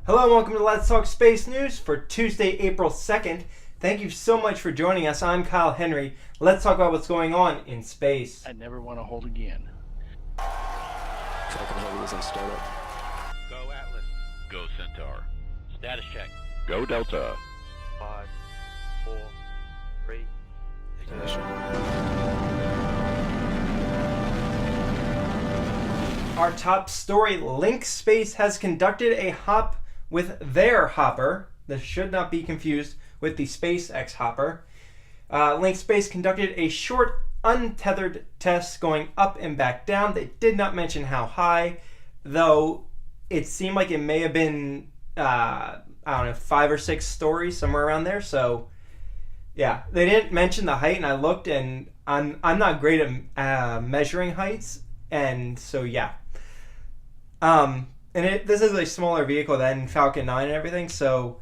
Hello and welcome to Let's Talk Space News for Tuesday, April 2nd. Thank you so much for joining us. I'm Kyle Henry. Let's talk about what's going on in space. I never want to hold again. Falcon Heavy is in startup. Go Atlas. Go Centaur. Status check. Go Delta. 5, 4, 3. Ignition. Our top story, Linkspace has conducted a hop with their hopper. This should not be confused with the SpaceX hopper. Linkspace conducted a short, untethered test going up and back down. They did not mention how high, though it seemed like it may have been, 5 or 6 stories, somewhere around there. So, yeah, they didn't mention the height, and I looked, and I'm not great at measuring heights, and so, yeah. This is a smaller vehicle than Falcon 9 and everything, so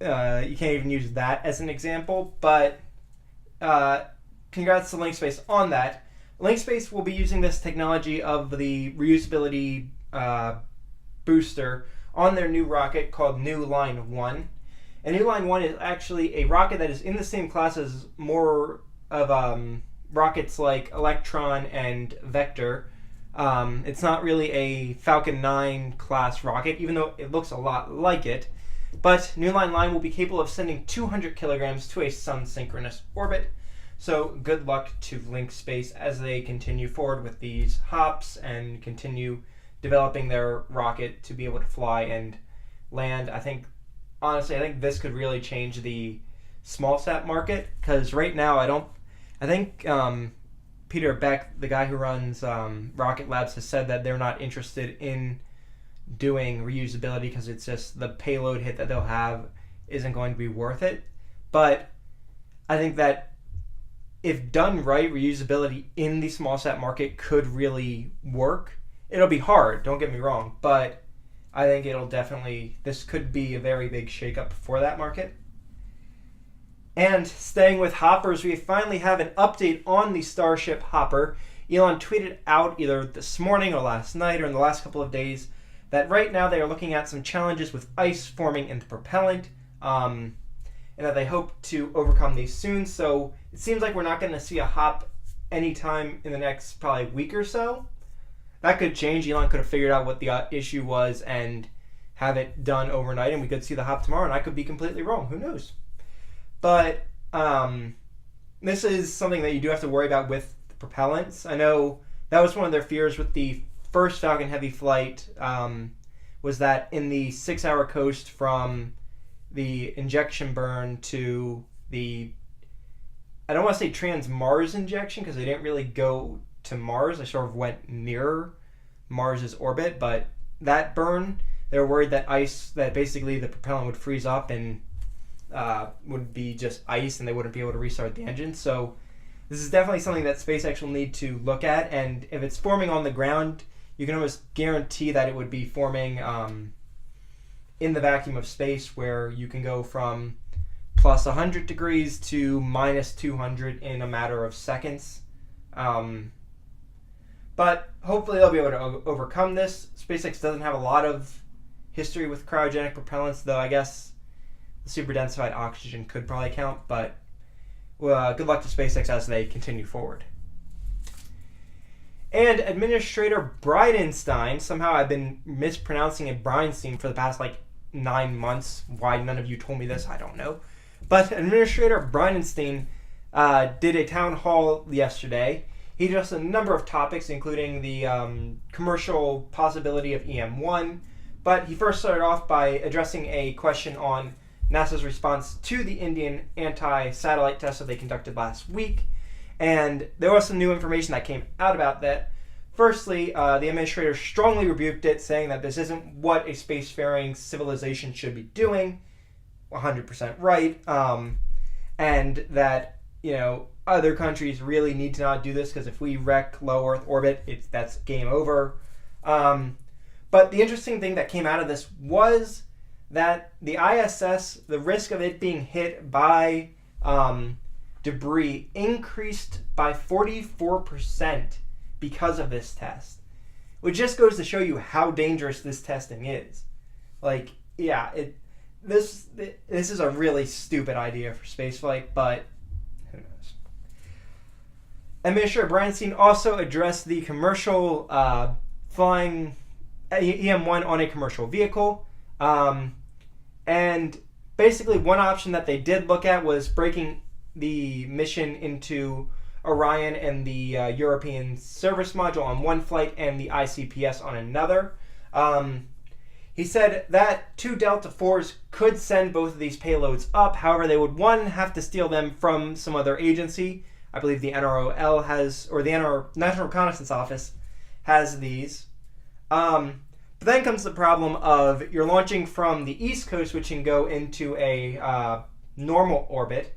you can't even use that as an example. But congrats to Linkspace on that. Linkspace will be using this technology of the reusability booster on their new rocket called New Line 1. And New Line 1 is actually a rocket that is in the same class as more of rockets like Electron and Vector. It's not really a Falcon 9 class rocket, even though it looks a lot like it. But New Line Line will be capable of sending 200 kilograms to a sun-synchronous orbit. So good luck to Linkspace as they continue forward with these hops and continue developing their rocket to be able to fly and land. I think this could really change the small sat market, because right now I think Peter Beck, the guy who runs Rocket Labs, has said that they're not interested in doing reusability because it's just the payload hit that they'll have isn't going to be worth it. But I think that if done right, reusability in the small sat market could really work. It'll be hard, don't get me wrong, but I think this could be a very big shakeup for that market. And staying with hoppers, we finally have an update on the Starship Hopper. Elon tweeted out either this morning or last night or in the last couple of days that right now they are looking at some challenges with ice forming in the propellant, and that they hope to overcome these soon. So it seems like we're not going to see a hop anytime in the next probably week or so. That could change. Elon could have figured out what the issue was and have it done overnight, and we could see the hop tomorrow, and I could be completely wrong. Who knows? But this is something that you do have to worry about with the propellants. I know that was one of their fears with the first Falcon Heavy flight, was that in the 6-hour coast from the injection burn to the, I don't want to say trans-Mars injection because they didn't really go to Mars. They sort of went near Mars's orbit, but that burn, they were worried that basically the propellant would freeze up and would be just ice and they wouldn't be able to restart the engine. So this is definitely something that SpaceX will need to look at, and if it's forming on the ground, you can almost guarantee that it would be forming in the vacuum of space, where you can go from plus 100 degrees to minus 200 in a matter of seconds. But hopefully they'll be able to overcome this. SpaceX doesn't have a lot of history with cryogenic propellants, though I guess the super densified oxygen could probably count, but good luck to SpaceX as they continue forward. And Administrator Bridenstine, somehow I've been mispronouncing it Bridenstine for the past 9 months. Why none of you told me this, I don't know. But Administrator Bridenstine did a town hall yesterday. He addressed a number of topics, including the commercial possibility of EM-1, but he first started off by addressing a question on NASA's response to the Indian anti-satellite test that they conducted last week. And there was some new information that came out about that. Firstly, the administrator strongly rebuked it, saying that this isn't what a spacefaring civilization should be doing. 100% right. And that, other countries really need to not do this, because if we wreck low Earth orbit, that's game over. But the interesting thing that came out of this was that the ISS, the risk of it being hit by debris increased by 44% because of this test, which just goes to show you how dangerous this testing is. yeah, this is a really stupid idea for spaceflight, but who knows. Administrator Bridenstine also addressed the commercial flying EM-1 on a commercial vehicle. And basically one option that they did look at was breaking the mission into Orion and the European service module on one flight and the ICPS on another. He said that 2 Delta IVs could send both of these payloads up. However, they would, one, have to steal them from some other agency. I believe the NROL has, or the National Reconnaissance Office has these. But then comes the problem of you're launching from the East Coast, which can go into a normal orbit.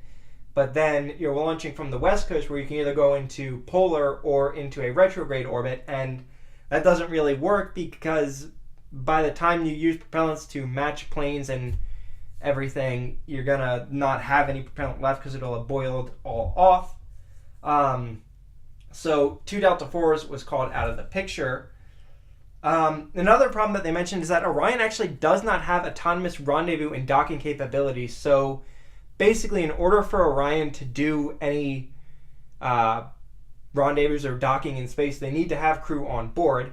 But then you're launching from the West Coast, where you can either go into polar or into a retrograde orbit. And that doesn't really work because by the time you use propellants to match planes and everything, you're going to not have any propellant left because it'll have boiled all off. So 2 Delta IVs was called out of the picture. Another problem that they mentioned is that Orion actually does not have autonomous rendezvous and docking capabilities. So basically, in order for Orion to do any rendezvous or docking in space, they need to have crew on board.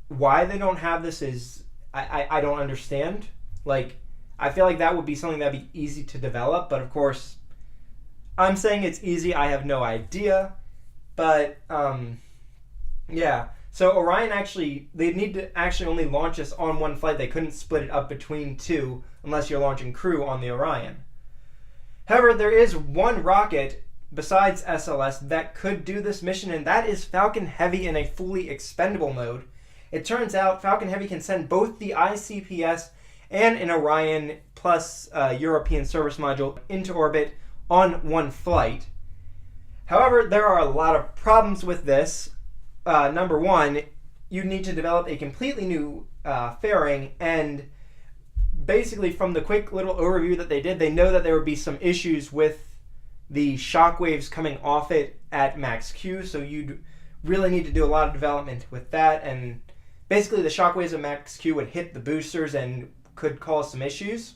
Why they don't have this is I don't understand. Like, I feel like that would be something that'd be easy to develop, but of course I'm saying it's easy. I have no idea. But yeah, so Orion they need to actually only launch this on one flight. They couldn't split it up between two unless you're launching crew on the Orion. However, there is one rocket besides SLS that could do this mission, and that is Falcon Heavy in a fully expendable mode. It turns out Falcon Heavy can send both the ICPS and an Orion plus European service module into orbit on one flight. However, there are a lot of problems with this. Number one, you need to develop a completely new fairing, and basically from the quick little overview that they did, they know that there would be some issues with the shock waves coming off it at max Q, so you'd really need to do a lot of development with that, and basically the shock waves at max Q would hit the boosters and could cause some issues.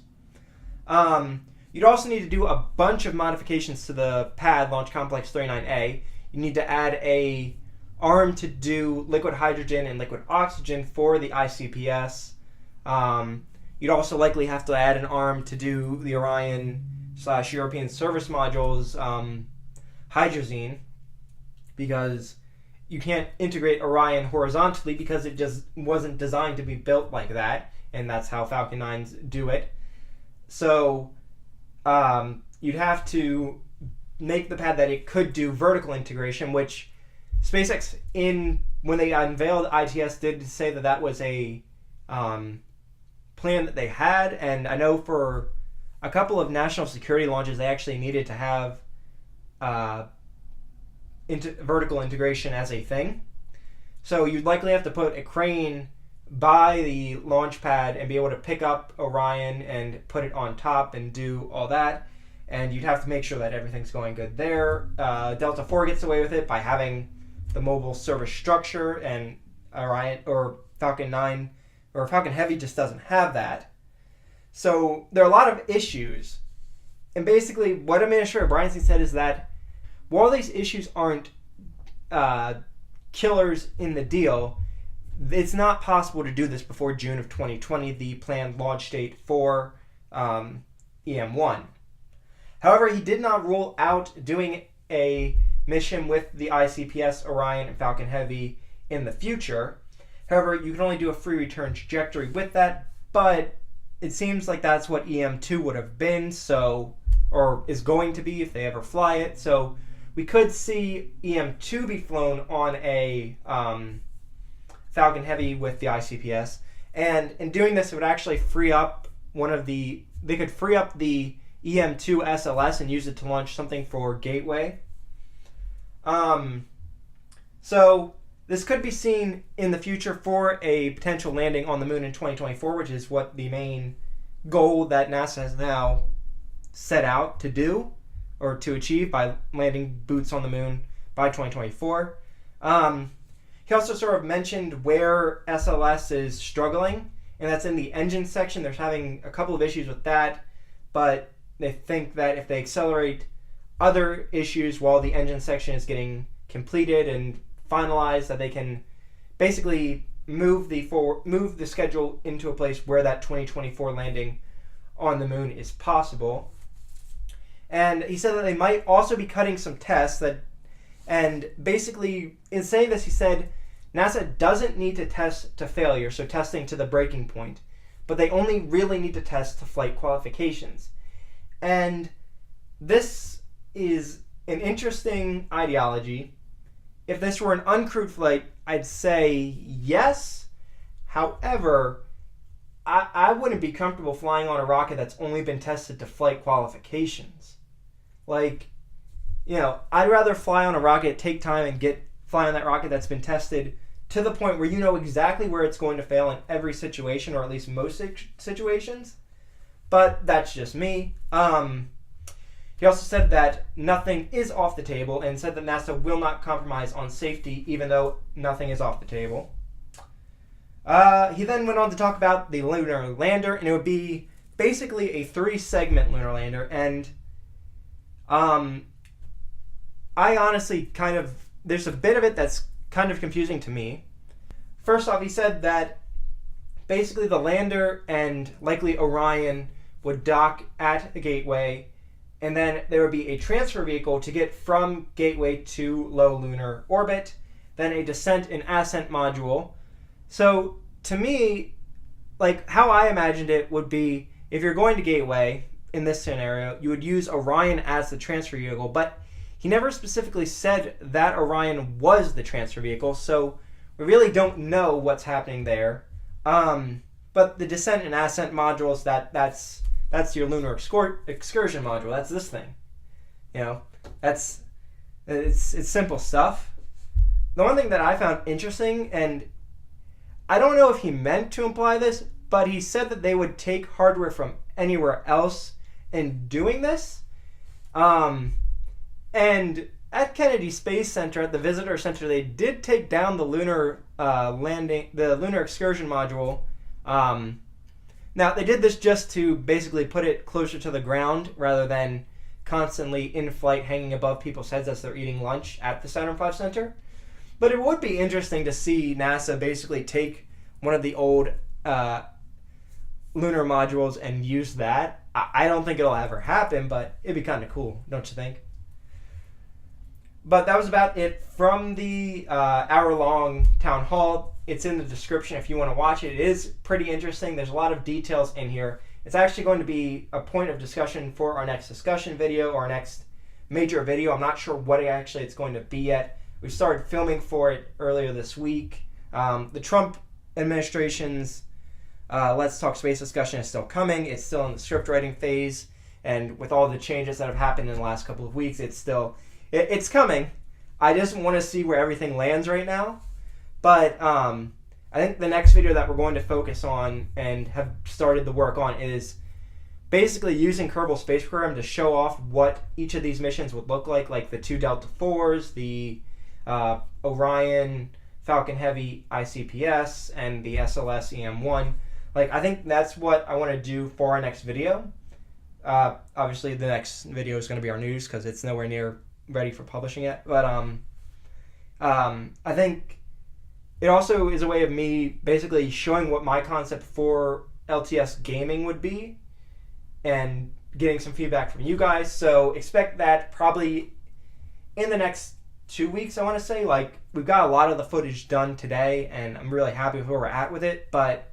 You'd also need to do a bunch of modifications to the pad, Launch Complex 39A. You need to add a arm to do liquid hydrogen and liquid oxygen for the ICPS. You'd also likely have to add an arm to do the Orion/European service modules hydrazine, because you can't integrate Orion horizontally because it just wasn't designed to be built like that, and that's how Falcon 9s do it. So you'd have to make the pad that it could do vertical integration, which SpaceX, when they unveiled ITS, did say that that was a plan that they had, and I know for a couple of national security launches they actually needed to have vertical integration as a thing. So you'd likely have to put a crane by the launch pad and be able to pick up Orion and put it on top and do all that, and you'd have to make sure that everything's going good there. Delta IV gets away with it by having the mobile service structure, and Orion or Falcon 9 or Falcon Heavy just doesn't have that. So there are a lot of issues, and basically what Administrator Bridenstine said is that while these issues aren't killers in the deal, it's not possible to do this before June of 2020, the planned launch date for EM-1. However, he did not rule out doing a mission with the ICPS, Orion, and Falcon Heavy in the future. However, you can only do a free return trajectory with that, but it seems like that's what EM-2 would have been, or is going to be if they ever fly it. So we could see EM-2 be flown on a Falcon Heavy with the ICPS, and in doing this, it would actually free up they could free up the EM-2 SLS and use it to launch something for Gateway. So this could be seen in the future for a potential landing on the moon in 2024, which is what the main goal that NASA has now set out to do, or to achieve, by landing boots on the moon by 2024. He also sort of mentioned where SLS is struggling, and that's in the engine section. They're having a couple of issues with that, but they think that if they accelerate other issues while the engine section is getting completed and finalized, that they can basically move the schedule into a place where that 2024 landing on the moon is possible. And he said that they might also be cutting some tests and basically in saying this, he said NASA doesn't need to test to failure, so testing to the breaking point, but they only really need to test to flight qualifications. And this is an interesting ideology. If this were an uncrewed flight, I'd say yes. However, I wouldn't be comfortable flying on a rocket that's only been tested to flight qualifications. Like, I'd rather fly on a rocket, take time, and fly on that rocket that's been tested to the point where you know exactly where it's going to fail in every situation, or at least most situations. But that's just me. He also said that nothing is off the table and said that NASA will not compromise on safety even though nothing is off the table. He then went on to talk about the lunar lander, and it would be basically a 3-segment lunar lander. And I honestly there's a bit of it that's kind of confusing to me. First off, he said that basically the lander and likely Orion would dock at a gateway, and then there would be a transfer vehicle to get from gateway to low lunar orbit, then a descent and ascent module. So to me, like how I imagined it would be, if you're going to gateway in this scenario, you would use Orion as the transfer vehicle, but he never specifically said that Orion was the transfer vehicle, so we really don't know what's happening there. But the descent and ascent modules, that's your lunar excursion module. That's this thing. It's simple stuff. The one thing that I found interesting, and I don't know if he meant to imply this, but he said that they would take hardware from anywhere else in doing this. And at Kennedy Space Center, at the Visitor Center, they did take down the lunar the lunar excursion module. Now, they did this just to basically put it closer to the ground rather than constantly in flight hanging above people's heads as they're eating lunch at the Saturn V Center. But it would be interesting to see NASA basically take one of the old lunar modules and use that. I don't think it'll ever happen, but it'd be kind of cool, don't you think? But that was about it from the hour-long town hall. It's in the description if you want to watch it. It is pretty interesting. There's a lot of details in here. It's actually going to be a point of discussion for our next discussion video or our next major video. I'm not sure what actually it's going to be yet. We started filming for it earlier this week. The Trump administration's Let's Talk Space discussion is still coming. It's still in the script writing phase. And with all the changes that have happened in the last couple of weeks, it's coming. I just want to see where everything lands right now. But I think the next video that we're going to focus on and have started the work on is basically using Kerbal Space Program to show off what each of these missions would look like the 2 Delta IVs, the Orion, Falcon Heavy ICPS, and the SLS EM-1. I think that's what I want to do for our next video. Obviously, the next video is going to be our news because it's nowhere near ready for publishing yet. But I think it also is a way of me basically showing what my concept for LTS gaming would be and getting some feedback from you guys. So expect that probably in the next 2 weeks, I want to say. We've got a lot of the footage done today, and I'm really happy with where we're at with it, but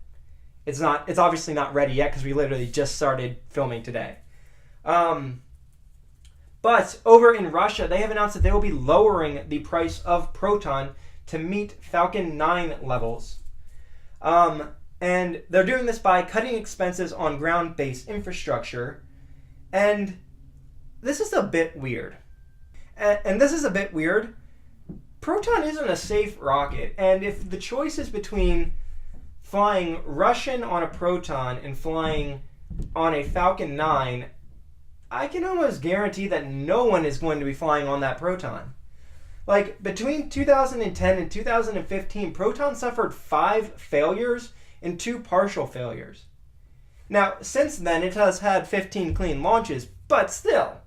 it's obviously not ready yet because we literally just started filming today. But over in Russia, they have announced that they will be lowering the price of Proton to meet Falcon 9 levels. And they're doing this by cutting expenses on ground-based infrastructure. And this is a bit weird. And this is a bit weird. Proton isn't a safe rocket. And if the choice is between flying Russian on a Proton and flying on a Falcon 9, I can almost guarantee that no one is going to be flying on that Proton. Between 2010 and 2015, Proton suffered 5 failures and 2 partial failures. Now, since then, it has had 15 clean launches, but still,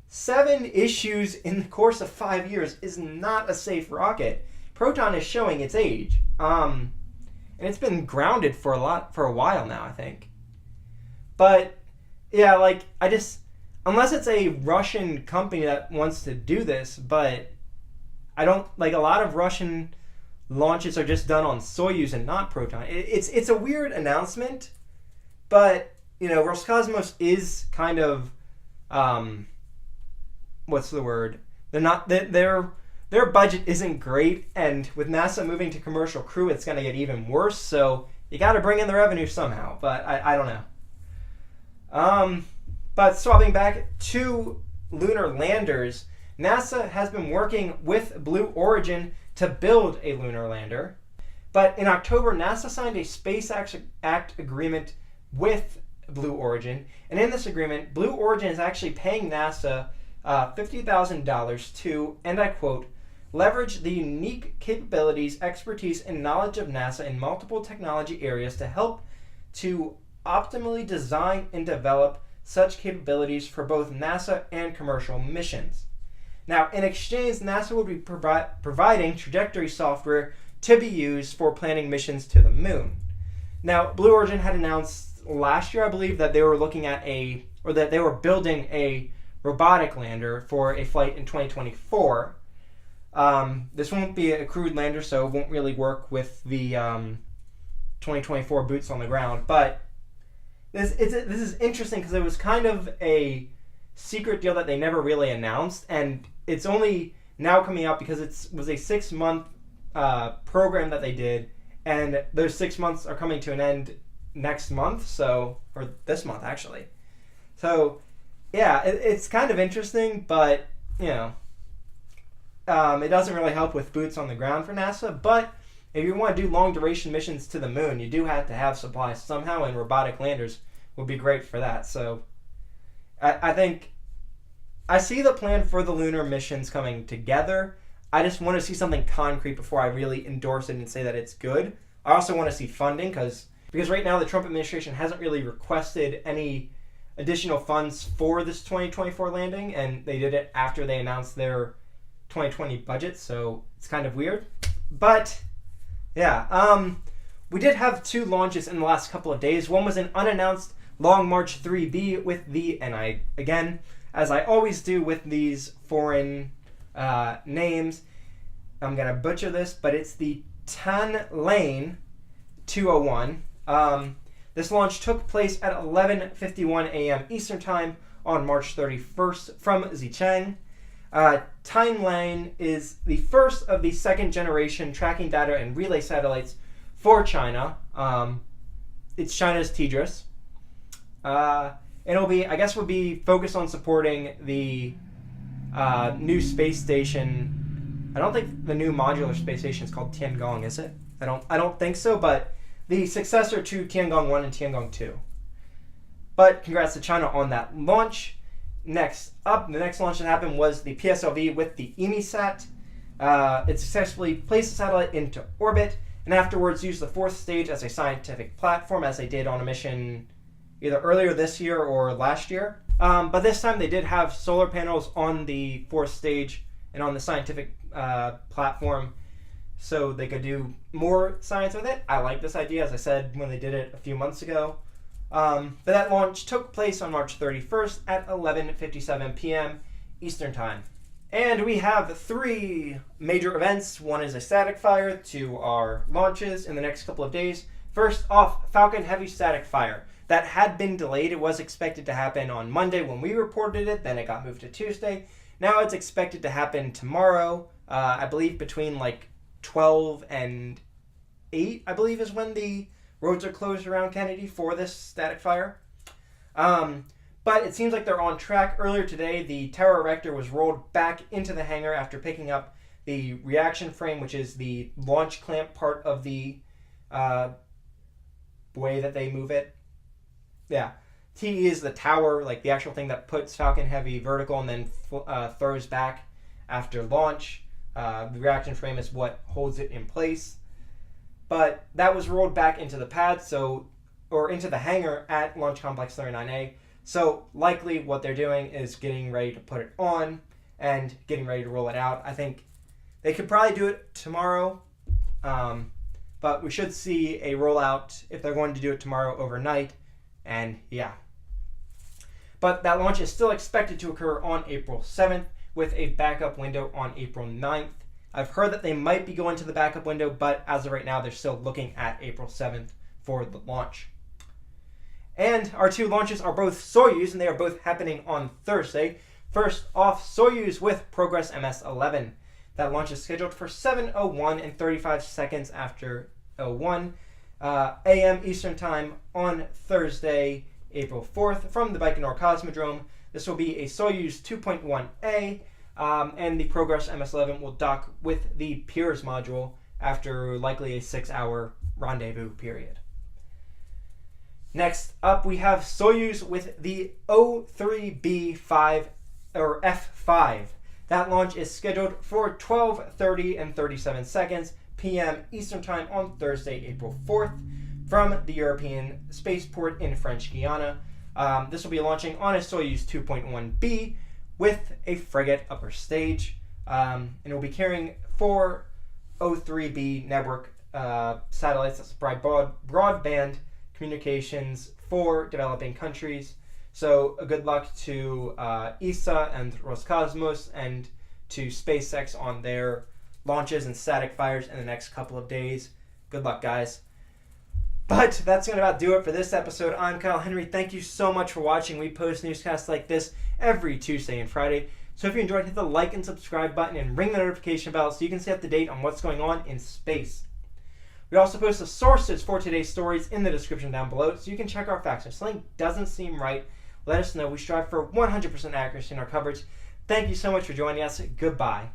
7 issues in the course of 5 years is not a safe rocket. Proton is showing its age. And it's been grounded for a while now, I think. But yeah, like unless it's a Russian company that wants to do this, but I don't like a lot of Russian launches are just done on Soyuz and not Proton. It's a weird announcement, but Roscosmos is kind of what's the word? Their budget isn't great, and with NASA moving to commercial crew, it's going to get even worse. So you got to bring in the revenue somehow. But I don't know. But swapping back to lunar landers, NASA has been working with Blue Origin to build a lunar lander. But in October, NASA signed a Space Act agreement with Blue Origin, and in this agreement, Blue Origin is actually paying NASA $50,000 to, and I quote, leverage the unique capabilities, expertise, and knowledge of NASA in multiple technology areas to help to optimally design and develop such capabilities for both NASA and commercial missions. Now, in exchange, NASA will be providing trajectory software to be used for planning missions to the moon. Now, Blue Origin had announced last year, I believe, that they were looking at that they were building a robotic lander for a flight in 2024. This won't be a crewed lander, so it won't really work with the 2024 boots on the ground. But this is interesting because it was kind of a secret deal that they never really announced, and it's only now coming out because it was a 6-month program that they did, and those 6 months are coming to an end next month, or this month actually. So yeah, it's kind of interesting, but it doesn't really help with boots on the ground for NASA. But if you want to do long duration missions to the moon, you do have to have supplies somehow, and robotic landers would be great for that. So I think I see the plan for the lunar missions coming together. I just want to see something concrete before I really endorse it and say that it's good. I also want to see funding because right now the Trump administration hasn't really requested any additional funds for this 2024 landing, and they did it after they announced their 2020 budget, so it's kind of weird. But yeah, we did have 2 launches in the last couple of days. One was an unannounced Long March 3B with and I, again, as I always do with these foreign names, I'm going to butcher this, but it's the Tianlain 201. This launch took place at 11:51 a.m. Eastern Time on March 31st from Xichang. Tianlain is the first of the 2nd generation tracking data and relay satellites for China. It's China's TDRS. Will be focused on supporting the new space station. I don't think the new modular space station is called Tiangong, is it? I don't think so, but the successor to Tiangong 1 and Tiangong 2. But congrats to China on that launch. Next up, the next launch that happened was the PSLV with the EMISat. It successfully placed the satellite into orbit, and afterwards used the 4th stage as a scientific platform, as they did on a mission either earlier this year or last year. But this time they did have solar panels on the 4th stage and on the scientific platform, so they could do more science with it. I like this idea, as I said when they did it a few months ago. But that launch took place on March 31st at 11:57 p.m. Eastern Time. And we have 3 major events. One is a static fire to our launches in the next couple of days. First off, Falcon Heavy static fire. That had been delayed. It was expected to happen on Monday when we reported it. Then it got moved to Tuesday. Now it's expected to happen tomorrow. I believe between 12 and 8, I believe, is when the roads are closed around Kennedy for this static fire. But it seems like they're on track. Earlier today, the tower erector was rolled back into the hangar after picking up the reaction frame, which is the launch clamp part of the way that they move it. Yeah. T is the tower, the actual thing that puts Falcon Heavy vertical and then throws back after launch. The reaction frame is what holds it in place. but that was rolled back into the pad, or into the hangar at Launch Complex 39A. So likely what they're doing is getting ready to put it on and getting ready to roll it out. I think they could probably do it tomorrow, but we should see a rollout if they're going to do it tomorrow overnight, and yeah. But that launch is still expected to occur on April 7th with a backup window on April 9th. I've heard that they might be going to the backup window, but as of right now, they're still looking at April 7th for the launch. And our two launches are both Soyuz, and they are both happening on Thursday. First off, Soyuz with Progress MS-11. That launch is scheduled for 7:01 and 35 seconds after 01 a.m. Eastern Time on Thursday, April 4th from the Baikonur Cosmodrome. This will be a Soyuz 2.1A, and the Progress MS-11 will dock with the Pirs module after likely a 6-hour rendezvous period. Next up, we have Soyuz with the O3B5 or F5. That launch is scheduled for 12:30 and 37 seconds p.m. Eastern Time on Thursday, April 4th from the European spaceport in French Guiana. This will be launching on a Soyuz 2.1B with a frigate upper stage, and it will be carrying 4 O3B network satellites. That's broadband communications for developing countries. So good luck to ESA and Roscosmos and to SpaceX on their launches and static fires in the next couple of days. Good luck, guys. But that's going to about do it for this episode. I'm Kyle Henry. Thank you so much for watching. We post newscasts like this every Tuesday and Friday. So if you enjoyed, hit the like and subscribe button and ring the notification bell so you can stay up to date on what's going on in space. We also post the sources for today's stories in the description down below, so you can check our facts. If something doesn't seem right, let us know. We strive for 100% accuracy in our coverage. Thank you so much for joining us. Goodbye.